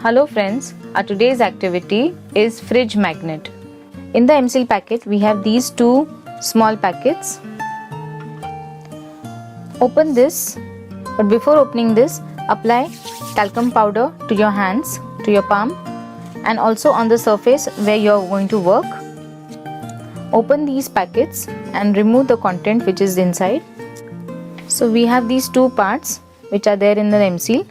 Hello friends, our today's activity is fridge magnet. In the M-Seal packet we have these two small packets. Open this, but before opening this, apply talcum powder to your hands, to your palm, and also on the surface where you are going to work. Open these packets and remove the content which is inside. So we have these two parts which are there in the M-Seal.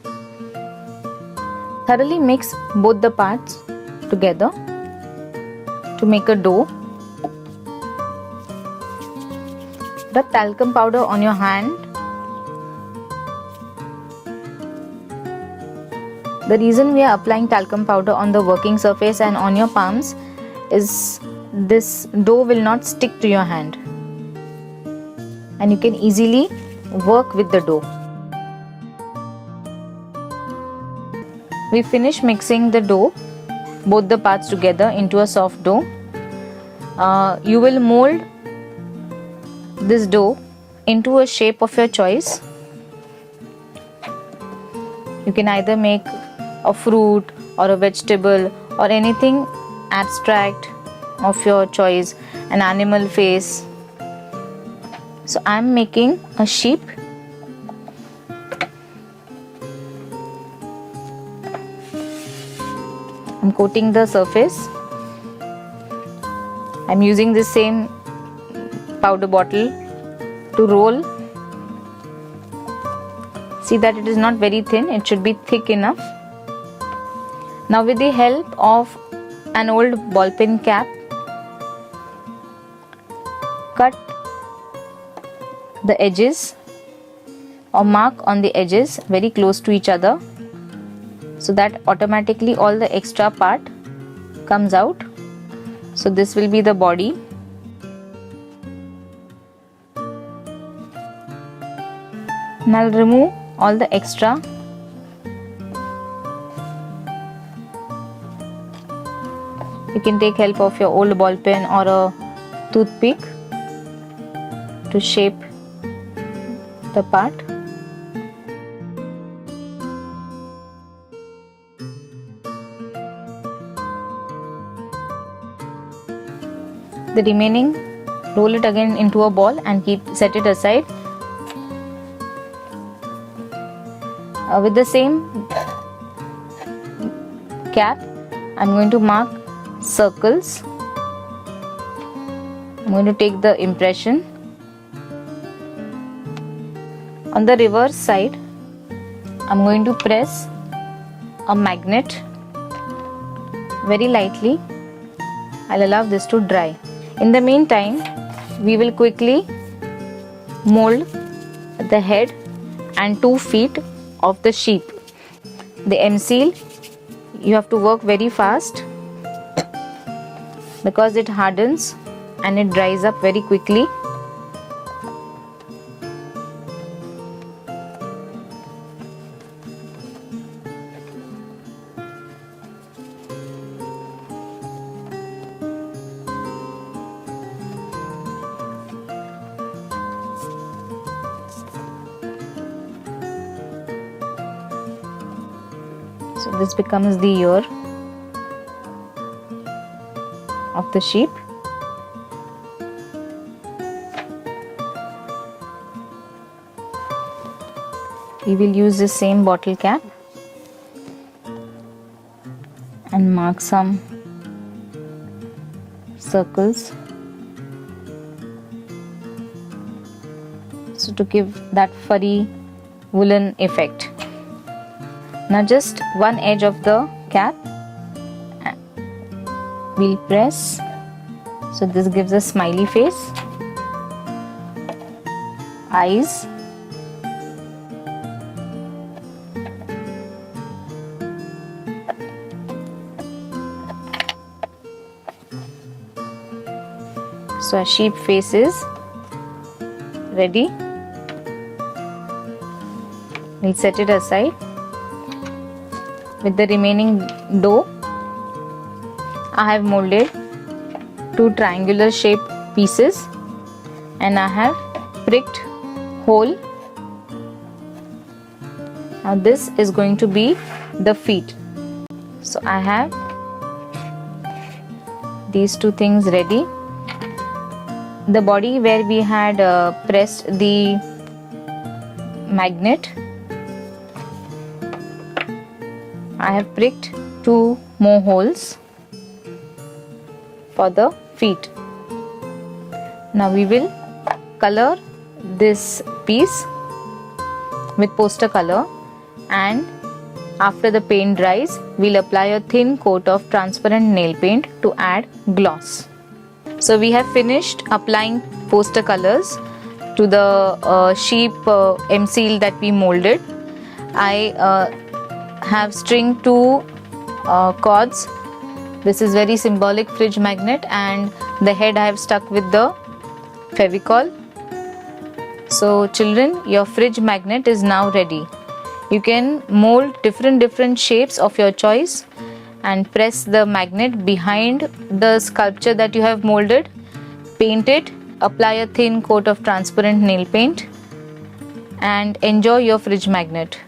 Thoroughly mix both the parts together to make a dough. Rub talcum powder on your hand. The reason we are applying talcum powder on the working surface and on your palms is this dough will not stick to your hand and you can easily work with the dough. We finish mixing the dough, both the parts together, into a soft dough. You will mold this dough into a shape of your choice. You can either make a fruit or a vegetable or anything abstract of your choice, an animal face. So I am making a sheep. I'm coating the surface. I'm using the same powder bottle to roll. See that it is not very thin, it should be thick enough. Now with the help of an old ball pen cap, cut the edges or mark on the edges very close to each other, so that automatically all the extra part comes out. So this will be the body. Now I'll remove all the extra. You can take help of your old ball pen or a toothpick to shape the part. The remaining, roll it again into a ball and set it aside. With the same cap, I'm going to mark circles. I'm going to take the impression. On the reverse side, I'm going to press a magnet very lightly. I'll allow this to dry. In the meantime, we will quickly mold the head and 2 feet of the sheep. The M-Seal, you have to work very fast because it hardens and it dries up very quickly. So this becomes the ear of the sheep. We will use the same bottle cap and mark some circles, so to give that furry woolen effect. Now just one edge of the cap we'll press, so this gives a smiley face, eyes, so a sheep face is ready. We'll set it aside. With the remaining dough, I have molded 2 triangular shaped pieces and I have pricked hole. Now this is going to be the feet. So I have these two things ready. The body where we had pressed the magnet, I have pricked 2 more holes for the feet. Now we will color this piece with poster color, and after the paint dries, we'll apply a thin coat of transparent nail paint to add gloss. So we have finished applying poster colors to the sheep M seal that we molded. I have stringed 2 cords. This is very symbolic fridge magnet, and the head I have stuck with the Fevicol. So children, your fridge magnet is now ready. You can mold different shapes of your choice and press the magnet behind the sculpture that you have molded, paint it, apply a thin coat of transparent nail paint, and enjoy your fridge magnet.